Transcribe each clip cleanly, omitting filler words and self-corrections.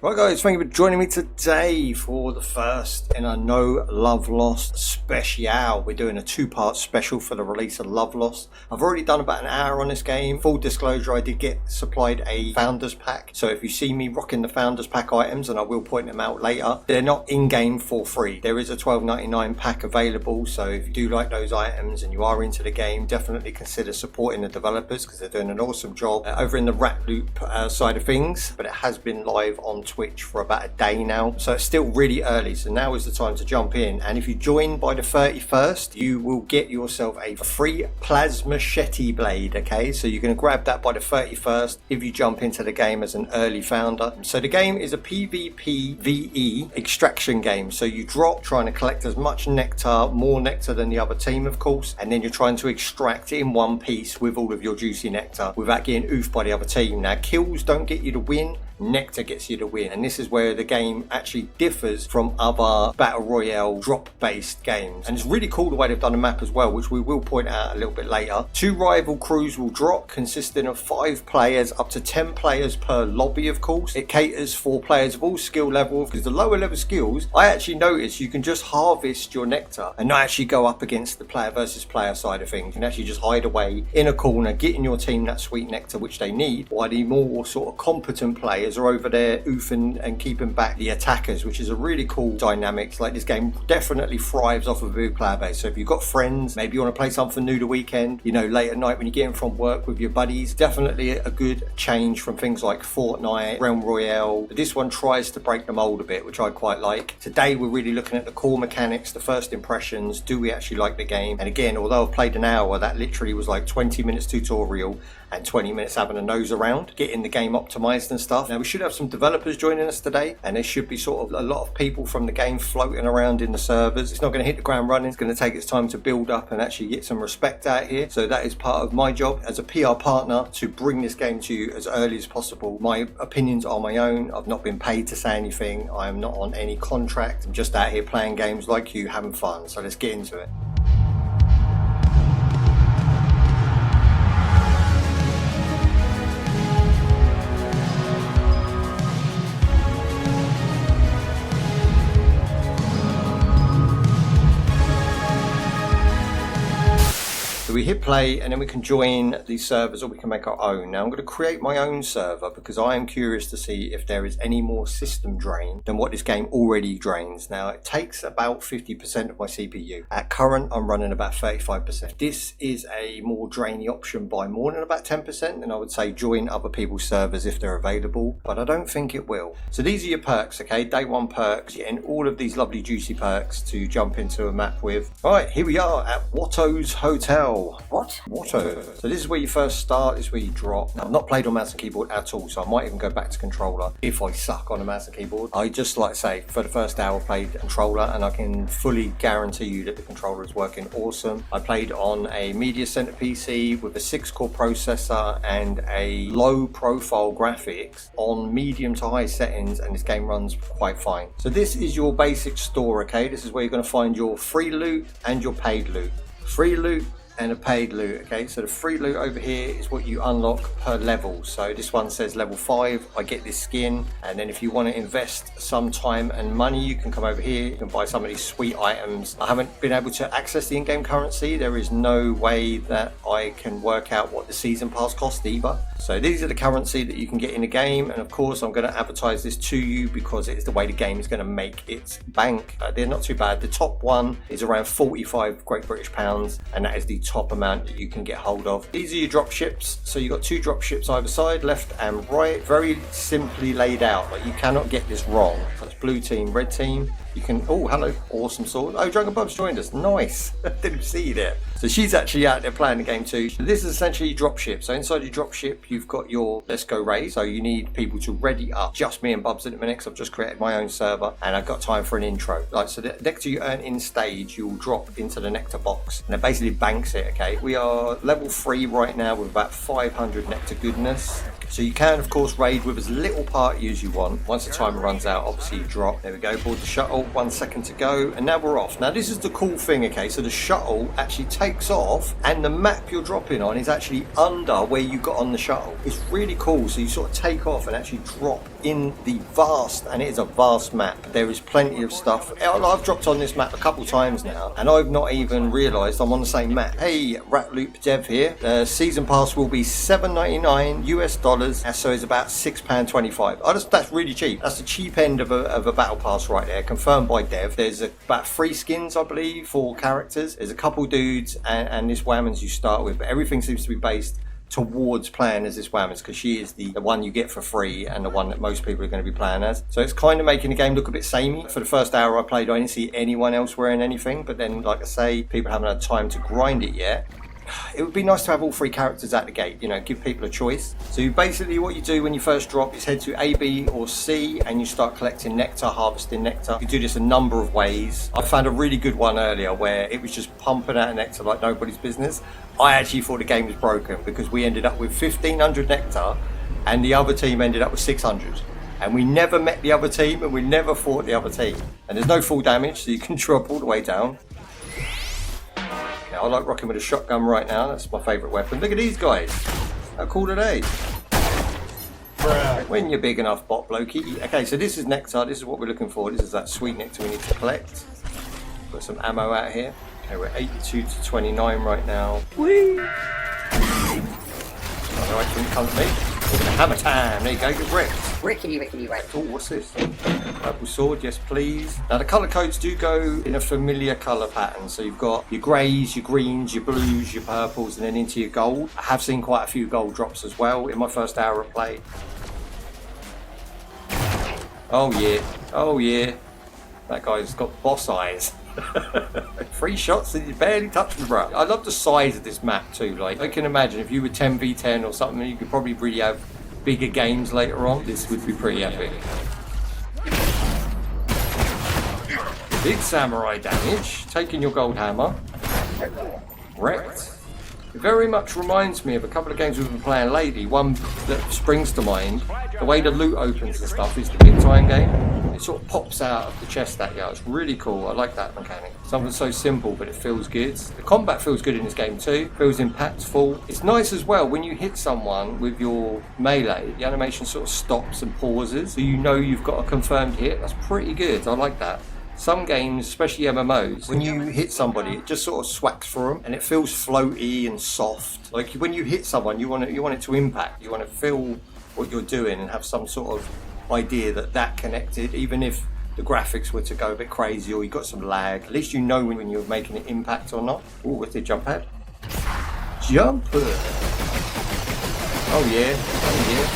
Right guys, thank you for joining me today for the first in a No Love Lost special. We're doing a two-part special for the release of Love Lost. I've already done about an hour on this game. Full disclosure, I did get supplied a Founders Pack. So if you see me rocking the Founders Pack items, and I will point them out later, they're not in-game for free. There is a $12.99 pack available, so if you do like those items and you are into the game, definitely consider supporting the developers because they're doing an awesome job over in the Rat Loop side of things. But it has been live on Twitch for about a day now, so it's still really early, so now is the time to jump in. And if you join by the 31st, you will get yourself a free plasma machete blade. Okay, so you're going to grab that by the 31st if you jump into the game as an early founder. So the game is a PvPvE extraction game, so you drop trying to collect as much nectar, more nectar than the other team of course, and then you're trying to extract it in one piece with all of your juicy nectar without getting oofed by the other team. Now kills don't get you to win, nectar gets you to win, and this is where the game actually differs from other battle royale drop based games. And it's really cool the way they've done the map as well, which we will point out a little bit later. 2 rival crews will drop, consisting of 5 players up to 10 players per lobby of course. It caters for players of all skill levels, because the lower level skills, I actually noticed you can just harvest your nectar and not actually go up against the player versus player side of things. You can actually just hide away in a corner, getting your team that sweet nectar which they need, while the more sort of competent players are over there oofing and keeping back the attackers, which is a really cool dynamic. Like, this game definitely thrives off of a big player base. So if you've got friends, maybe you want to play something new the weekend, you know, late at night when you're getting from work with your buddies, definitely a good change from things like Fortnite, Realm Royale. This one tries to break the mold a bit, which I quite like. Today we're really looking at the core mechanics, the first impressions. Do we actually like the game? And again, although I've played an hour, that literally was like 20 minutes tutorial and 20 minutes having a nose around, getting the game optimized and stuff. Now we should have some developers joining us today, and there should be sort of a lot of people from the game floating around in the servers. It's not going to hit the ground running. It's going to take its time to build up and actually get some respect out here. So that is part of my job as a PR partner, to bring this game to you as early as possible. My opinions are my own. I've not been paid to say anything. I am not on any contract. I'm just out here playing games like you, having fun. So let's get into it. So we hit play and then we can join these servers, or we can make our own. Now I'm going to create my own server because I am curious to see if there is any more system drain than what this game already drains. Now it takes about 50% of my CPU. At current I'm running about 35%. This is a more drainy option by more than about 10%, and I would say join other people's servers if they're available, but I don't think it will. So these are your perks, okay? Day 1 perks, getting all of these lovely juicy perks to jump into a map with. Alright, here we are at Watto's Hotel. What? Watto. So this is where you first start, this is where you drop. Now, I've not played on mouse and keyboard at all, so I might even go back to controller if I suck on a mouse and keyboard. I just, like I say, for the first hour played controller, and I can fully guarantee you that the controller is working awesome. I played on a media center PC with a 6-core processor and a low profile graphics on medium to high settings, and this game runs quite fine. So this is your basic store, okay? This is where you're going to find your free loot and your paid loot. Free loot and a paid loot. Okay, so the free loot over here is what you unlock per level. So this one says level 5, I get this skin, and then if you want to invest some time and money, you can come over here, you can buy some of these sweet items. I haven't been able to access the in-game currency. There is no way that I can work out what the season pass cost either. So these are the currency that you can get in the game, and of course I'm going to advertise this to you because it is the way the game is going to make its bank. They're not too bad. The top one is around 45 Great British pounds, and that is the top amount that you can get hold of. These are your drop ships. So you've got 2 drop ships either side, left and right, very simply laid out. Like, you cannot get this wrong. So it's blue team, red team. You can, oh hello, awesome sword. Oh, Drunken Bub's joined us, nice. Didn't see you there. So she's actually out there playing the game too. So this is essentially drop ship. So inside your drop ship you've got your let's go raid. So you need people to ready up. Just me and Bubs at the minute, because I've just created my own server and I've got time for an intro. Like, so the nectar you earn in stage, you'll drop into the nectar box and it basically banks it. Okay, we are level 3 right now with about 500 nectar goodness. So you can of course raid with as little party as you want. Once the timer runs out, obviously you drop. There we go, board the shuttle, 1 second to go, and now we're off. Now this is the cool thing, okay, so the shuttle actually takes off and the map you're dropping on is actually under where you got on the shuttle. It's really cool. So you sort of take off and actually drop in the vast, and it is a vast map. There is plenty of stuff. I've dropped on this map a couple times now and I've not even realised I'm on the same map. Hey, Ratloop Dev here. Season pass will be $7.99 US, so it's about £6.25. That's really cheap. That's the cheap end of a battle pass right there, confirmed by Dev. There's about 3 skins, I believe, 4 characters. There's a couple dudes and this Whammons you start with, but everything seems to be based towards playing as this Whammons, because she is the one you get for free and the one that most people are going to be playing as. So it's kind of making the game look a bit samey. For the first hour I played, I didn't see anyone else wearing anything, but then, like I say, people haven't had time to grind it yet. It would be nice to have all 3 characters at the gate, you know, give people a choice. So basically what you do when you first drop is head to A, B or C and you start collecting nectar, harvesting nectar. You do this a number of ways. I found a really good one earlier where it was just pumping out nectar like nobody's business. I actually thought the game was broken because we ended up with 1,500 nectar and the other team ended up with 600. And we never met the other team and we never fought the other team. And there's no full damage, so you can drop all the way down. I like rocking with a shotgun right now. That's my favourite weapon. Look at these guys. How cool are they? When you're big enough, bot blokey. Okay, so this is nectar. This is what we're looking for. This is that sweet nectar we need to collect. Got some ammo out here. Okay, we're 82 to 29 right now. Whee! Alright, can you come to me? Hammer time. There you go. Get wrecked. Rickety wreck. Oh, what's this? Purple sword, yes please. Now the colour codes do go in a familiar colour pattern. So you've got your greys, your greens, your blues, your purples, and then into your gold. I have seen quite a few gold drops as well in my first hour of play. Oh yeah, oh yeah. That guy's got boss eyes. 3 shots and you barely touched me, bro. I love the size of this map too. Like, I can imagine if you were 10v10 or something, you could probably really have bigger games later on. This would be pretty epic. Big samurai damage. Taking your gold hammer. Wrecked. It very much reminds me of a couple of games we've been playing lately. One that springs to mind, the way the loot opens and stuff, is the big time game. It sort of pops out of the chest at you. It's really cool. I like that mechanic. Something so simple, but it feels good. The combat feels good in this game too. Feels impactful. It's nice as well when you hit someone with your melee, the animation sort of stops and pauses, so you know you've got a confirmed hit. That's pretty good. I like that. Some games, especially MMOs, when you hit somebody, it just sort of swacks for them and it feels floaty and soft. Like when you hit someone, you want it to impact. You want to feel what you're doing and have some sort of idea that connected, even if the graphics were to go a bit crazy or you got some lag. At least you know when you're making an impact or not. Oh, what's the jump pad? Jump! Oh yeah, oh yeah.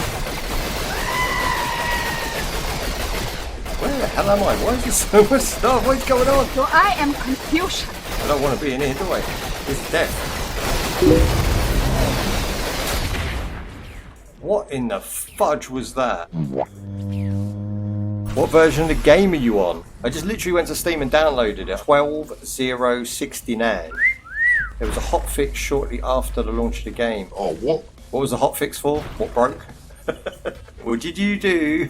Where the hell am I? Why is there so much stuff? What's going on? So I am confusion. I don't want to be in here, do I? This is death. What in the fudge was that? What version of the game are you on? I just literally went to Steam and downloaded it. 12.069. There was a hotfix shortly after the launch of the game. Oh, what? What was the hotfix for? What broke? What did you do?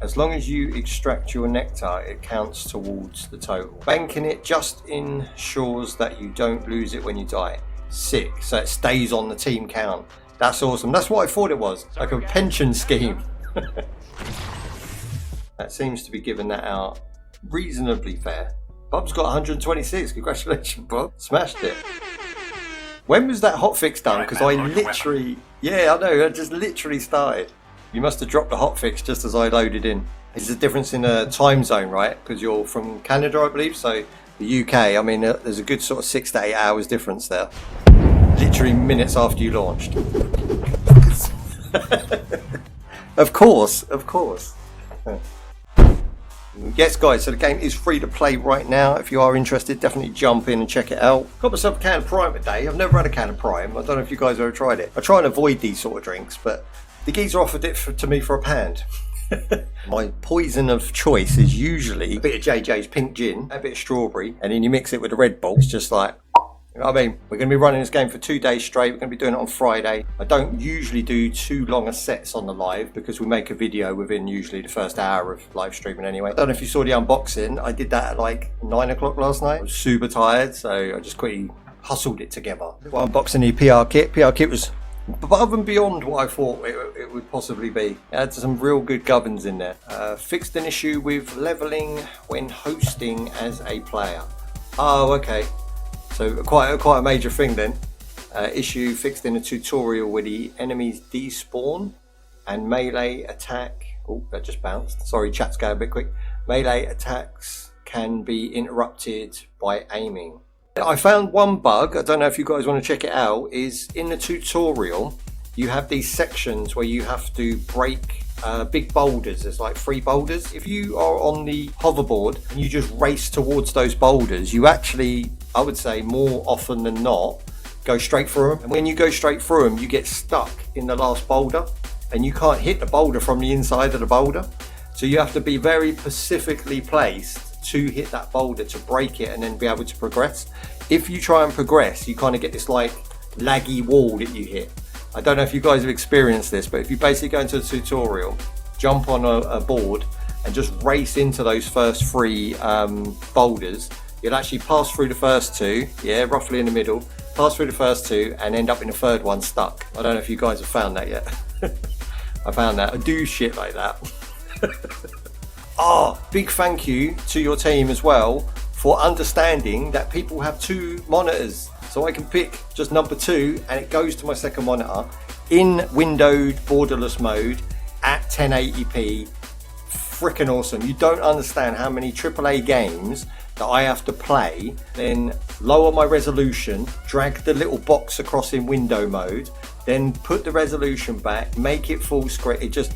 As long as you extract your nectar, it counts towards the total. Banking it just ensures that you don't lose it when you die. Sick. So it stays on the team count. That's awesome. That's what I thought it was. Like a pension scheme. That seems to be giving that out reasonably fair. Bob's got 126. Congratulations, Bob. Smashed it. When was that hotfix done? Because I literally... Yeah, I know. I just literally started. You must have dropped the hotfix just as I loaded in. There's a difference in a time zone, right? Because you're from Canada, I believe. So the UK, I mean, there's a good sort of 6 to 8 hours difference there. Literally minutes after you launched. Of course, of course. Yes, guys, so the game is free to play right now. If you are interested, definitely jump in and check it out. Got myself a can of Prime today. I've never had a can of Prime. I don't know if you guys have ever tried it. I try and avoid these sort of drinks, but the geezer offered it to me for £1. My poison of choice is usually a bit of JJ's pink gin, a bit of strawberry, and then you mix it with a Red Bull. It's just like, You know what I mean? We're going to be running this game for 2 days straight. We're going to be doing it on Friday. I don't usually do too long a sets on the live because we make a video within usually the first hour of live streaming anyway. I don't know if you saw the unboxing. I did that at like 9 o'clock last night. I was super tired, so I just quickly hustled it together. Well, unboxing the PR kit. PR kit was above and beyond what I thought it would possibly be. It had some real good gubbins in there. Fixed an issue with leveling when hosting as a player. Oh, okay. So quite a major thing then. Issue fixed in a tutorial where the enemies despawn and melee attack. Oh, that just bounced. Sorry, chat's going a bit quick. Melee attacks can be interrupted by aiming. I found one bug, I don't know if you guys want to check it out, is in the tutorial you have these sections where you have to break big boulders. There's like 3 boulders. If you are on the hoverboard and you just race towards those boulders, you actually, I would say more often than not, go straight through them. And when you go straight through them, you get stuck in the last boulder and you can't hit the boulder from the inside of the boulder. So you have to be very specifically placed to hit that boulder to break it and then be able to progress. If you try and progress, you kind of get this like laggy wall that you hit. I don't know if you guys have experienced this, but if you basically go into a tutorial, jump on a board and just race into those first 3 boulders, you'll actually pass through the first 2, yeah, roughly in the middle, pass through the first 2 and end up in the 3rd one stuck. I don't know if you guys have found that yet. I found that. I do shit like that. Big thank you to your team as well for understanding that people have 2 monitors. So I can pick just number 2 and it goes to my second monitor in windowed borderless mode at 1080p. Freaking awesome. You don't understand how many AAA games that I have to play, then lower my resolution, drag the little box across in window mode, then put the resolution back, make it full screen. It just,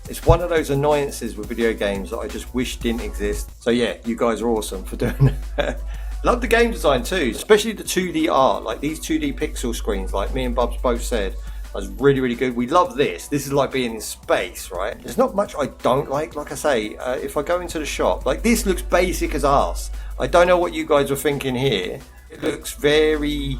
it's one of those annoyances with video games that I just wish didn't exist. So yeah, you guys are awesome for doing that. Love the game design too, especially the 2D art, like these 2D pixel screens, like me and Bubs both said. That's really, really good. We love this. This is like being in space, right? There's not much I don't like I say. If I go into the shop, like this looks basic as arse. I don't know what you guys were thinking here. It looks very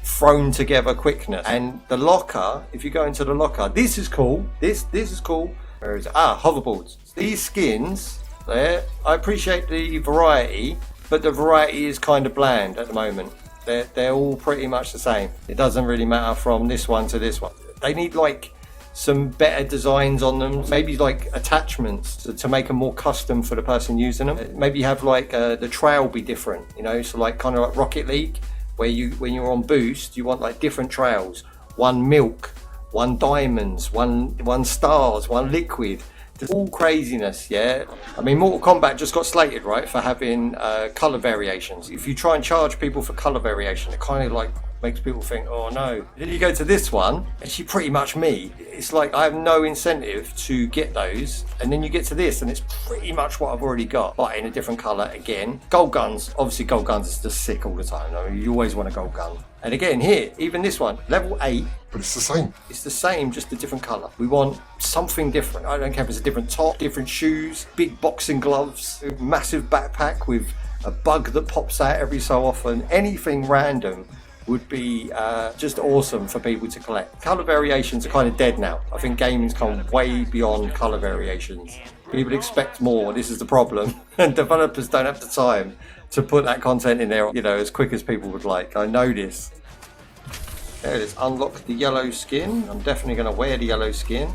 thrown together quickness. And the locker, if you go into the locker, this is cool. This is cool. Where is it? Hoverboards. These skins there, I appreciate the variety, but the variety is kind of bland at the moment. They're all pretty much the same. It doesn't really matter from this one to this one. They need like some better designs on them, maybe like attachments to make them more custom for the person using them. Maybe have like the trail be different, you know, so like kind of like Rocket League, where when you're on boost, you want like different trails. 1 milk, 1 diamonds, one stars, 1 liquid. There's all craziness, yeah. I mean, Mortal Kombat just got slated, right, for having colour variations. If you try and charge people for colour variation, it kind of like makes people think, oh no. Then you go to this one, and she's pretty much me. It's like I have no incentive to get those. And then you get to this, and it's pretty much what I've already got, but in a different colour again. Gold guns, obviously gold guns is just sick all the time. I mean, you always want a gold gun. And again, here, even this one, level 8. But it's the same. It's the same, just a different colour. We want something different. I don't care if it's a different top, different shoes, big boxing gloves, a massive backpack with a bug that pops out every so often. Anything random would be just awesome for people to collect. Colour variations are kind of dead now. I think gaming's come way beyond colour variations. People expect more, this is the problem. And developers don't have the time to put that content in there, you know, as quick as people would like. I know this. There it is, unlock the yellow skin. I'm definitely going to wear the yellow skin.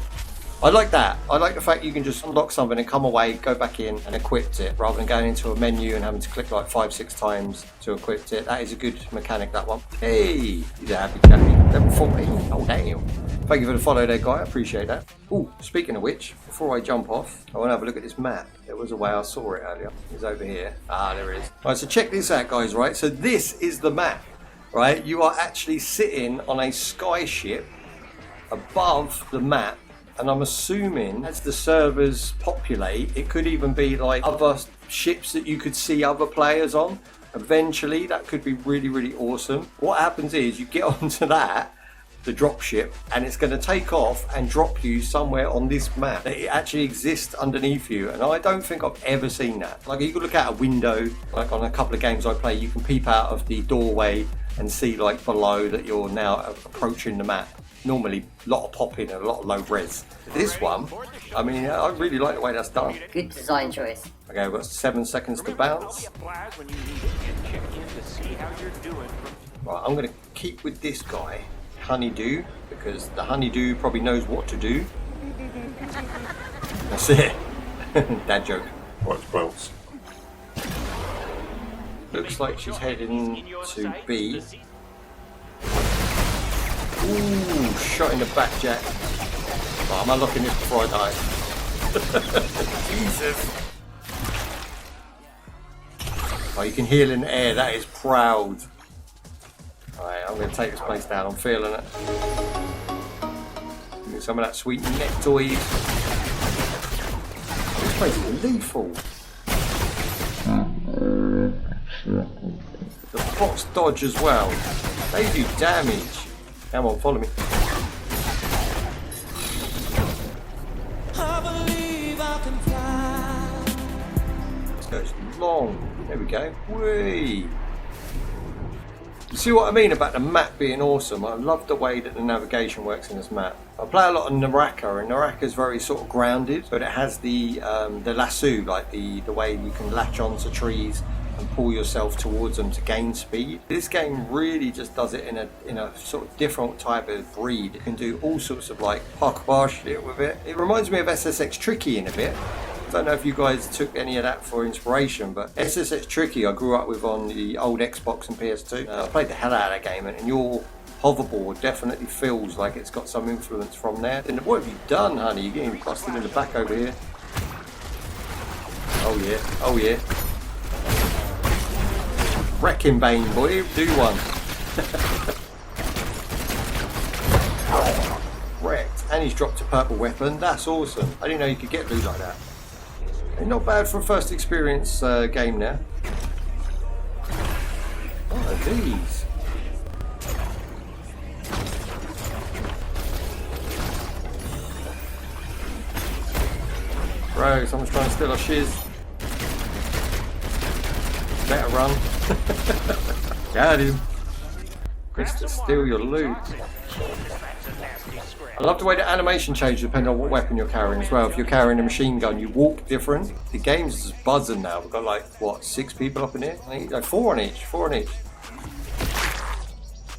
I like that. I like the fact you can just unlock something and come away, go back in and equip it, rather than going into a menu and having to click like 5-6 times to equip it. That is a good mechanic, that one. Hey, he's a happy chappy. Level 14. Oh, damn. Thank you for the follow there, guy. I appreciate that. Oh, speaking of which, before I jump off, I want to have a look at this map. There was a way I saw it earlier. It's over here. Ah, there it is. Right, so check this out, guys, right? So this is the map, right? You are actually sitting on a skyship above the map. And I'm assuming as the servers populate, it could even be like other ships that you could see other players on. Eventually, that could be really, really awesome. What happens is you get onto that the drop ship, and it's going to take off and drop you somewhere on this map. It actually exists underneath you, and I don't think I've ever seen that. Like, you can look out a window, like on a couple of games I play, you can peep out of the doorway and see like below that you're now approaching the map. Normally a lot of popping and a lot of low res. This one, I mean, I really like the way that's done. Good design choice. Okay, we've got 7 seconds to bounce. Right, I'm going to keep with this guy, Honeydew, because the honeydew probably knows what to do. That's it. Dad joke. Let's bounce. Looks like she's heading to B. Ooh, shot in the back, Jack. Oh, I'm unlocking this before I die. Jesus. Oh, you can heal in the air. That is proud. Alright, I'm going to take this place down. I'm feeling it. Give me some of that sweet Nectar. This place is lethal. The bots dodge as well. They do damage. Come on, follow me. This goes long. There we go. Whee! You see what I mean about the map being awesome? I love the way that the navigation works in this map. I play a lot of Naraka, and Naraka is very sort of grounded, but it has the lasso, like the way you can latch onto trees and pull yourself towards them to gain speed. This game really just does it in a sort of different type of breed. You can do all sorts of like parkour shit with it. It reminds me of SSX Tricky in a bit. I don't know if you guys took any of that for inspiration, but SSX Tricky I grew up with on the old Xbox and PS2. I played the hell out of that game, and your hoverboard definitely feels like it's got some influence from there. And what have you done, honey? You're getting busted in the back over here. Oh yeah, oh yeah. Wrecking Bane, boy, do one. Wrecked, and he's dropped a purple weapon. That's awesome. I didn't know you could get loot like that. Not bad for a first experience game now. What are these? Bro, someone's trying to steal our shiz. Better run. Got him. Mr. Steal your loot. I love the way the animation changes depending on what weapon you're carrying as well. If you're carrying a machine gun, you walk different. The game's just buzzing now. We've got like, what, 6 people up in here? I think like 4 on each.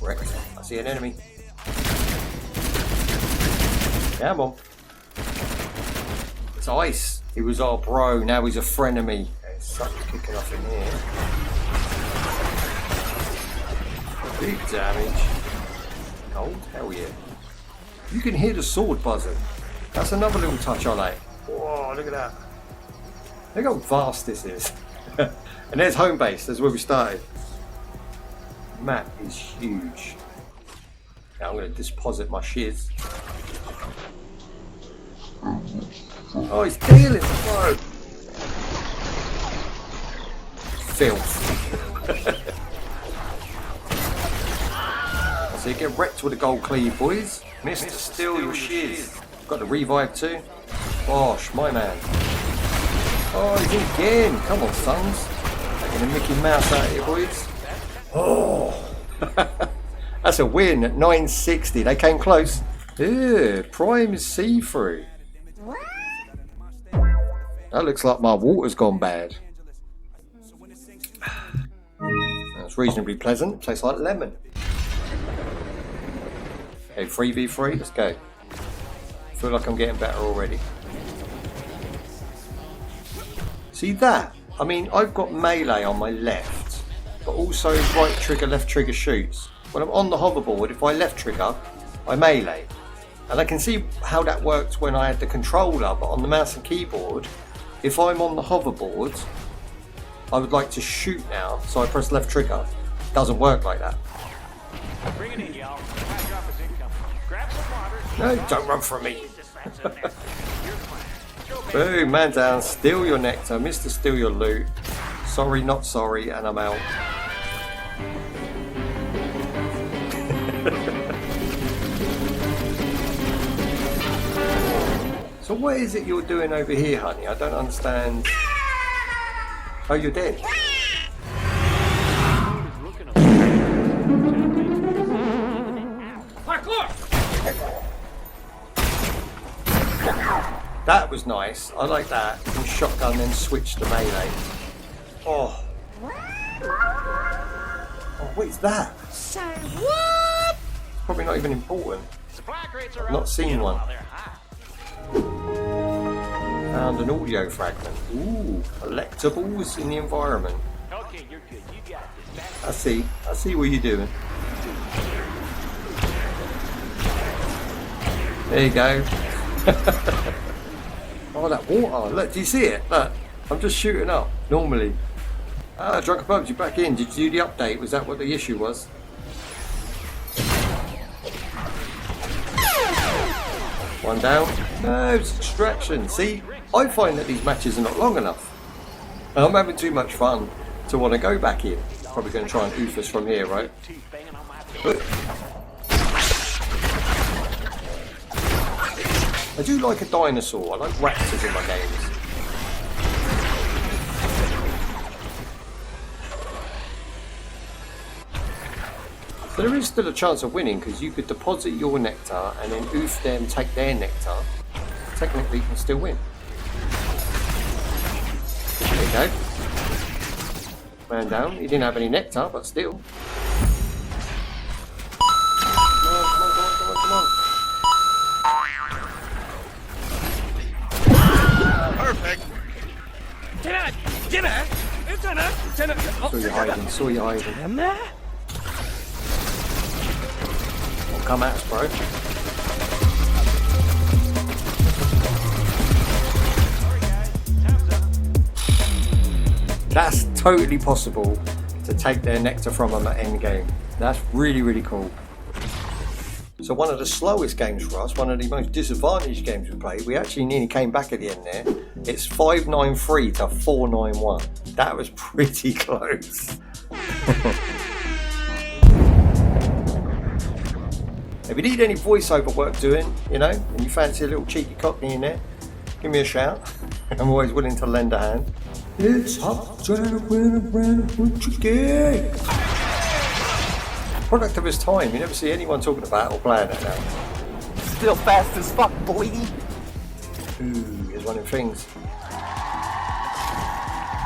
Wrecked. I see an enemy. Come on. It's Ice. He was our bro, now he's a frenemy. Okay, something's kicking off in here. Big damage. Gold? Hell yeah. You can hear the sword buzzing. That's another little touch I like. Whoa, look at that. Look how vast this is. And there's home base, that's where we started. Map is huge. Now I'm going to deposit my shiz. Oh, he's dealing, bro. Filth. So you get wrecked with a gold cleave, boys. Mr. Steal your shiz. Got the revive too. Bosh, my man. Oh, he's in again. Come on, sons. Taking a Mickey Mouse out of here, boys. Oh. That's a win at 960. They came close. Ew, prime see-through. That looks like my water's gone bad. That's reasonably pleasant. Tastes like lemon. Okay, 3v3, let's go. I feel like I'm getting better already. See that? I mean, I've got melee on my left, but also right trigger, left trigger shoots. When I'm on the hoverboard, if I left trigger, I melee. And I can see how that worked when I had the controller, but on the mouse and keyboard, if I'm on the hoverboard, I would like to shoot now, so I press left trigger. It doesn't work like that. Bring it in, y'all. Backdrop is incoming. Grab some water. No, don't run from me. Boom, man down. Steal your nectar. Mr. Steal your loot. Sorry, not sorry, and I'm out. So what is it you're doing over here, honey? I don't understand. Oh, you're dead. That was nice. I like that. You can shotgun then switch to melee. Oh. Oh, what is that? Say what? Probably not even important. Supply crates are I've not up. seen one. While they're high. Found an audio fragment. Ooh, collectibles in the environment. Okay, you're good. You got this. I see what you're doing. There you go. Oh, that water. Look, do you see it? Look, I'm just shooting up, normally. Ah, Drunken Shanuz, you're back in. Did you do the update? Was that what the issue was? One down. No, it's a distraction. See, I find that these matches are not long enough. And I'm having too much fun to want to go back in. Probably going to try and goof us from here, right? Look. I do like a dinosaur. I like raptors in my games. So there is still a chance of winning because you could deposit your nectar and then oof them, take their nectar. Technically, you can still win. There you go. Man down. He didn't have any nectar, but still. Come on. Perfect. Dinner. Saw you hiding. Am there? Well, come at us, bro. That's totally possible to take their nectar from them at end game. That's really, really cool. So one of the slowest games for us, one of the most disadvantaged games we played, we actually nearly came back at the end there. It's 593 to 491. That was pretty close. If you need any voiceover work doing, you know, and you fancy a little cheeky cockney in there, give me a shout. I'm always willing to lend a hand. It's hot when what you get. Product of his time. You never see anyone talking about or playing it now. Still fast as fuck, boy. Ooh, here's one of them things.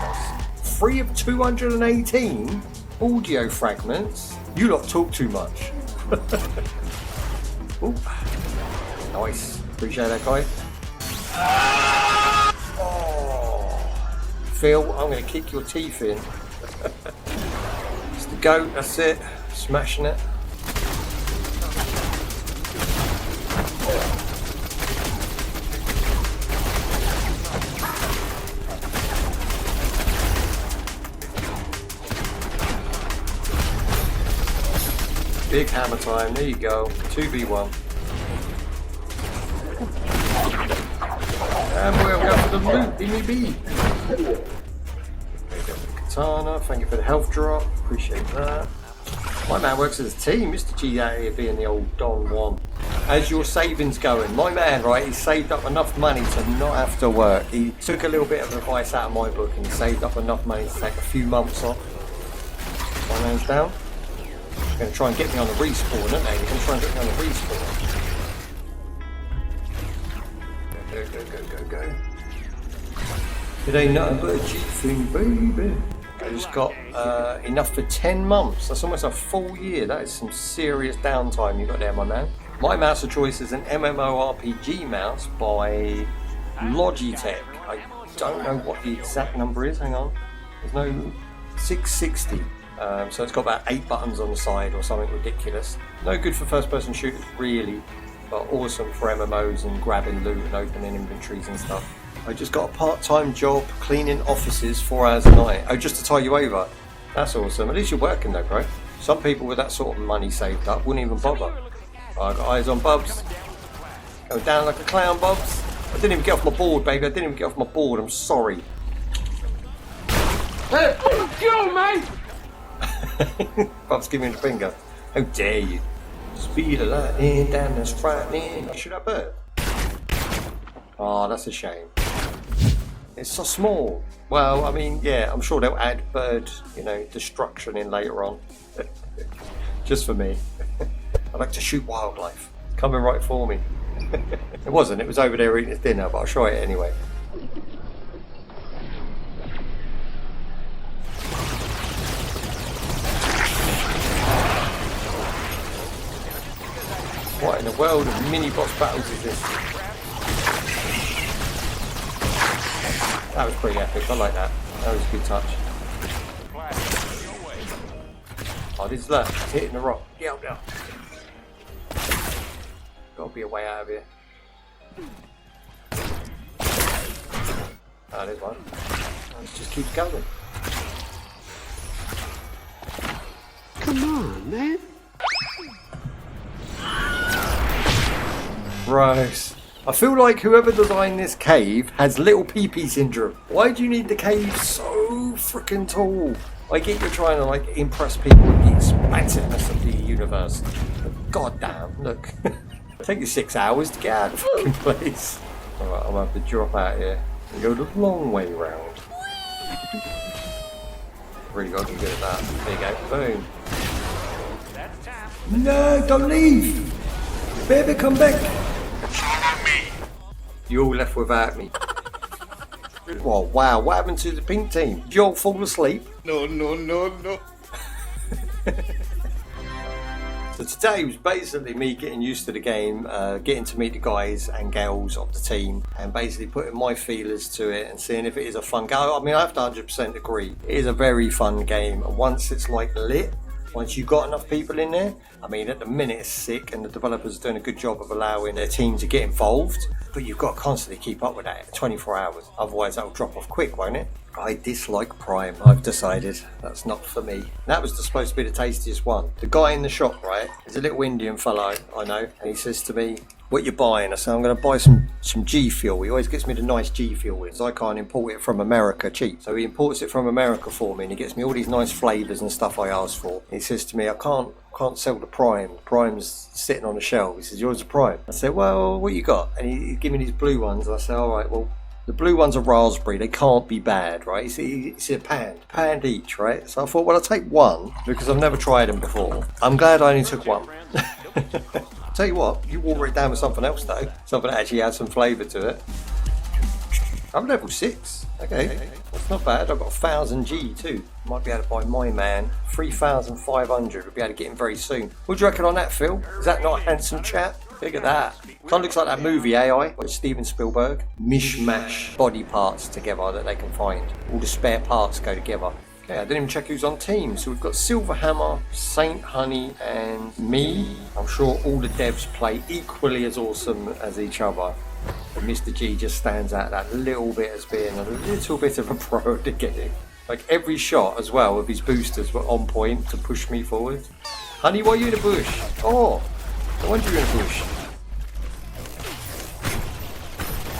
Nice. 3 of 218 audio fragments. You lot talk too much. Ooh. Nice. Appreciate that, guy. Oh. Phil, I'm going to kick your teeth in. It's the goat, that's it. Smashing it. Big hammer time, there you go. 2v1. And we'll go for the loot, DMB. Katana, thank you for the health drop. Appreciate that. My man works as a team, Mr. G out here being the old Don Juan. How's your savings going? My man, right, he saved up enough money to not have to work. He took a little bit of advice out of my book and he saved up enough money to take a few months off. My man's down. They're going to try and get me on the respawn, aren't they? They're going to try and get me on the respawn. Go. It ain't nothing but a G thing, baby. I just got enough for 10 months. That's almost a full year. That is some serious downtime you got there, my man. My mouse of choice is an MMORPG mouse by Logitech. I don't know what the exact number is. Hang on. There's no 660. So it's got about 8 buttons on the side or something ridiculous. No good for first-person shooters, really, but awesome for MMOs and grabbing loot and opening inventories and stuff. I just got a part-time job cleaning offices 4 hours a night. Oh, just to tie you over. That's awesome. At least you're working though, bro. Some people with that sort of money saved up wouldn't even bother. I got eyes on Bubs. Going down like a clown, Bubs. I didn't even get off my board, baby. I didn't even get off my board. I'm sorry. Hey, go, mate! Bubs giving me the finger. How dare you? Speed of lightning, damn that's frightening. Shoot that bird. Oh, that's a shame. It's so small. Well, I mean, yeah, I'm sure they'll add bird, destruction in later on. Just for me. I like to shoot wildlife. It's coming right for me. It wasn't. It was over there eating its dinner, but I'll try it anyway. What in the world of mini-boss battles is this? That was pretty epic. I like that. That was a good touch. Oh, this is that. It's hitting the rock. Get up now. Gotta be a way out of here. Ah, there's one. Let's just keep going. Come on, man. Gross. I feel like whoever designed this cave has little pee-pee syndrome. Why do you need the cave so freaking tall? I get you're trying to like impress people with the expansiveness of the universe. But goddamn, look. Take you 6 hours to get out of the fucking place. Alright, I'm gonna have to drop out here and go the long way round. Really got to be good at that. There you go. Boom. No, don't leave! Baby, come back! You all left without me. Oh, wow, what happened to the pink team? Did you all fall asleep? No. So today was basically me getting used to the game, getting to meet the guys and girls of the team, and basically putting my feelers to it and seeing if it is a fun game. I mean, I have to 100% agree. It is a very fun game, and once it's like lit, once you've got enough people in there, I mean, at the minute it's sick, and the developers are doing a good job of allowing their team to get involved, but you've got to constantly keep up with that 24 hours, otherwise that'll drop off quick, won't it? I dislike Prime. I've decided that's not for me. That was supposed to be the tastiest one. The guy in the shop, right, is a little Indian fellow, I know, and he says to me, what you buying? I say, I'm going to buy some G Fuel. He always gets me the nice G Fuel because I can't import it from America cheap. So he imports it from America for me, and he gets me all these nice flavours and stuff I asked for. He says to me, I can't sell the Prime. Prime's sitting on the shelf. He says, yours a Prime. I said, well, what you got? And he give me these blue ones. I said, all right, well, the blue ones are raspberry. They can't be bad, right? It's a pound each, right? So I thought, well, I'll take one because I've never tried them before. I'm glad I only took one. Tell you what, you water it down with something else though. Something that actually has some flavour to it. I'm level 6. Okay, that's not bad. I've got 1000 G too. Might be able to buy my man 3,500. We'll be able to get him very soon. What do you reckon on that, Phil? Is that not a handsome chap? Look at that. Kind of looks like that movie AI by Steven Spielberg. Mishmash body parts together that they can find. All the spare parts go together. Okay, I didn't even check who's on team. So we've got Silverhammer, Saint Honey, and me. I'm sure all the devs play equally as awesome as each other. But Mr. G just stands out that little bit as being a little bit of a pro at the beginning. Like every shot as well of his boosters were on point to push me forward. Honey, why are you in the bush? Oh, no wonder you're in the bush.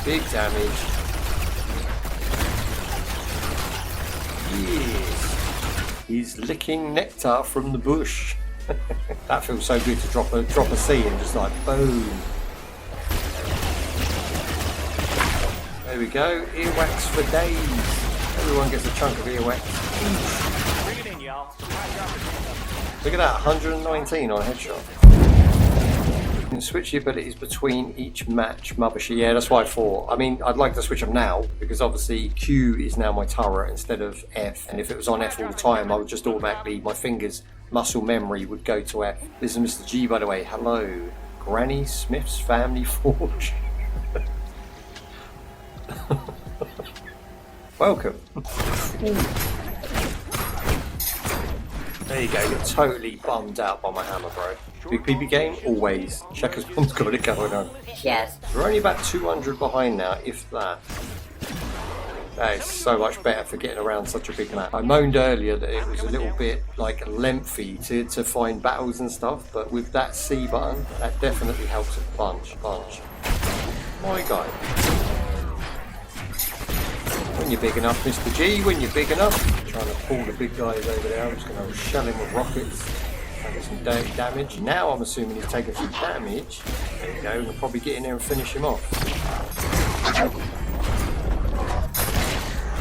Big damage. Yes. He's licking nectar from the bush. That feels so good to drop a C and just like boom. There we go. Earwax for days. Everyone gets a chunk of earwax. Bring it in, y'all. Look at that, 119 on a headshot. You can switch the abilities between each match, Mothership. Yeah, that's what I thought. I mean, I'd like to switch them now, because obviously Q is now my turret instead of F. And if it was on F all the time, I would just automatically, my fingers, muscle memory would go to F. This is Mr. G, by the way. Hello. Granny Smith's Family Forge. Welcome. There you go, you're totally bummed out by my hammer, bro. Big PP game? Always. Shaka's bomb's got it going on. Yes. We're only about 200 behind now, if that. That is so much better for getting around such a big map. I moaned earlier that it was a little bit like lengthy to find battles and stuff, but with that C button, that definitely helps a bunch. My guy. When you're big enough, Mr. G, when you're big enough. Trying to pull the big guys over there. I'm just going to shell him with rockets. Get some dirty damage. Now I'm assuming he's taking some damage. There you go. We'll probably get in there and finish him off.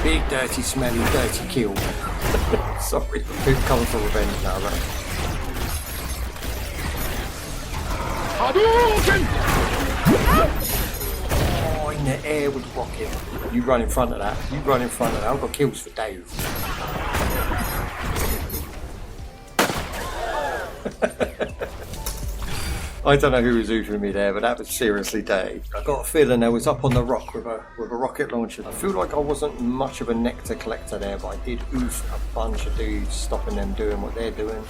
Big, dirty, smelly, dirty kill. Sorry, who's coming for revenge now, though? Oh, in the air with the rocket. You run in front of that. You run in front of that. I've got kills for days. I don't know who was oofing me there, but that was seriously dirty. I got a feeling I was up on the rock with a rocket launcher. I feel like I wasn't much of a nectar collector there, but I did oof a bunch of dudes, stopping them doing what they're doing.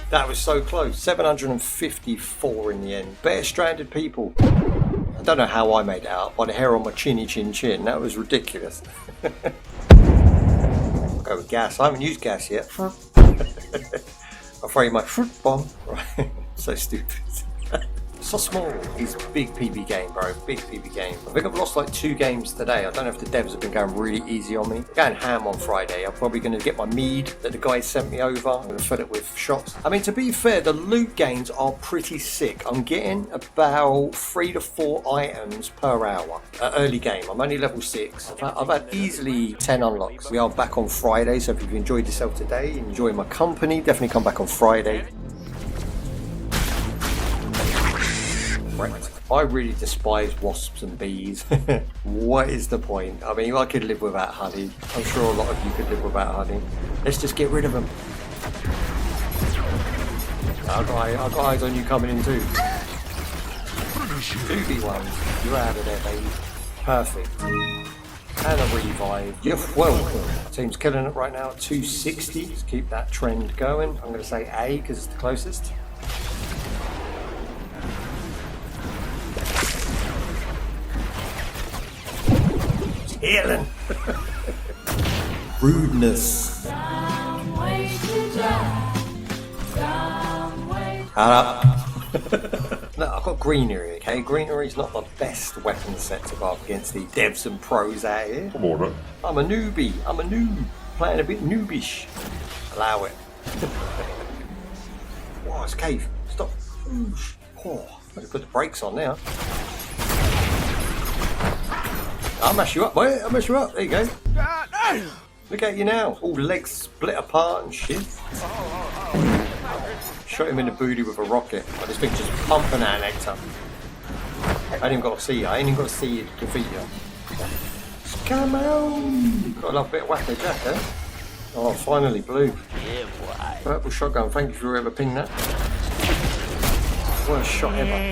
That was so close. 754 in the end. Better stranded people. I don't know how I made it out by the hair on my chinny chin chin. That was ridiculous. Go with gas. I haven't used gas yet. I'm afraid my fruit bomb. Right. So stupid. So small. It's a big PB game, bro. Big PB game. I think I've lost like 2 games today. I don't know if the devs have been going really easy on me. Going ham on Friday. I'm probably going to get my mead that the guys sent me over. I'm going to fill it with shots. I mean, to be fair, the loot gains are pretty sick. I'm getting about 3 to 4 items per hour. Early game. I'm only level 6. I've had easily 10 unlocks. We are back on Friday, so if you've enjoyed yourself today, enjoy my company, definitely come back on Friday. I really despise wasps and bees. What is the point? I mean, I could live without honey. I'm sure a lot of you could live without honey. Let's just get rid of them. I've got eyes on you coming in too. 2v1s. You're out of there, baby. Perfect. And a revive. You're welcome. Team's killing it right now at 260. Let's keep that trend going. I'm going to say A because it's the closest. Healing. Rudeness. Up. No, I've got greenery, okay? Greenery's not the best weapon set to go up against the devs and pros out here. Come on, man. I'm a newbie. I'm a noob. Playing a bit noobish. Allow it. Wow, it's a cave. Stop. Oosh. Oh, let's put the brakes on now. I'll mash you up, boy. I'll mash you up. There you go. Look at you now. All legs split apart and shit. Shot him in the booty with a rocket. I just think just pumping out nectar. I ain't even got to see you. I ain't even got to see you to defeat you. Come on. Got a love bit of whacker jack, eh? Oh, finally blue. Yeah, boy. Purple shotgun. Thank you for whoever pinged that. Worst shot ever.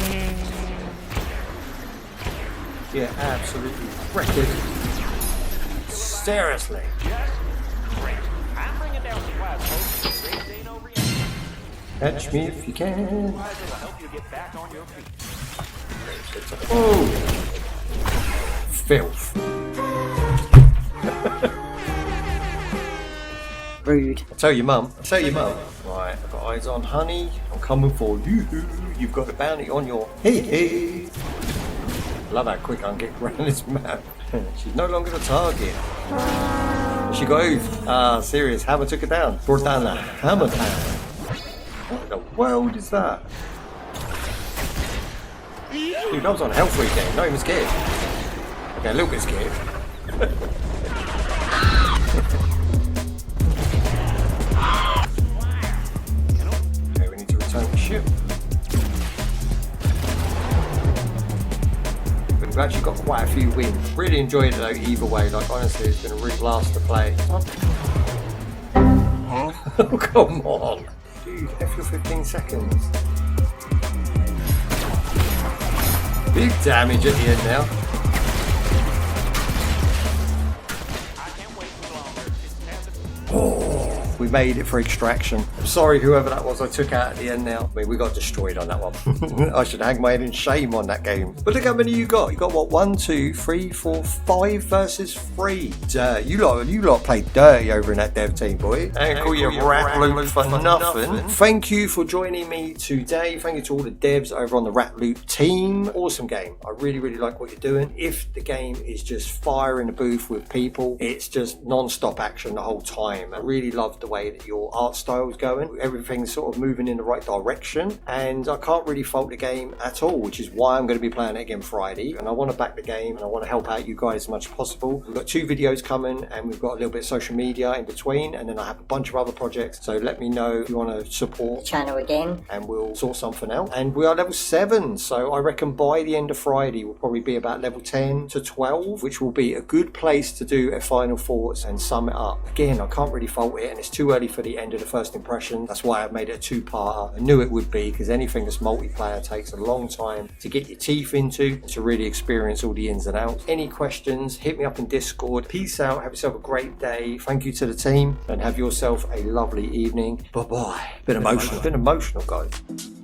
Yeah, absolutely wrecked it. Seriously. Catch me if you can. Oh! Filth. Rude. I'll tell your mum. I'll tell your mum. Right, I've got eyes on honey. I'm coming for you. You've got a bounty on your head. Love how quick I can get around this map. She's no longer the target. She got oofed. Ah, serious. Hammer took it down. Brought down the hammer town. What the world is that? Dude, I was on a health freak game. Not even scared. Okay, a little bit scared. Okay, we need to return the ship. We've actually got quite a few wins. Really enjoyed it though, either way. Like honestly, it's been a real blast to play. Oh, come on. Dude, F your 15 seconds. Big damage at the end now. Oh, we made it for extraction. I'm sorry whoever that was I took out at the end now. I mean, we got destroyed on that one. I should hang my head in shame on that game. But look how many you got. You got what? 1, 2, 3, 4, 5 versus 3. You lot played dirty over in that dev team, boy. I ain't call you rat loot for nothing. Thank you for joining me today. Thank you to all the devs over on the rat loot team. Awesome game. I really, really like what you're doing. If the game is just fire in the booth with people, it's just non-stop action the whole time. I really love the way that your art style is going. Everything's sort of moving in the right direction, and I can't really fault the game at all, which is why I'm going to be playing it again Friday. And I want to back the game, and I want to help out you guys as much as possible. We've got 2 videos coming, and we've got a little bit of social media in between, and then I have a bunch of other projects. So let me know if you want to support The channel again. and we'll sort something out. And we are level 7, so I reckon by the end of Friday we'll probably be about level 10 to 12, which will be a good place to do a final thoughts and sum it up. Again, I can't really fault it, and it's too early for the end of the first impression. That's why I've made it a 2-parter. I knew it would be, because anything that's multiplayer takes a long time to get your teeth into, to really experience all the ins and outs. Any questions, hit me up in Discord. Peace out, have yourself a great day. Thank you to the team, and have yourself a lovely evening. Bye bye. Been emotional, guys.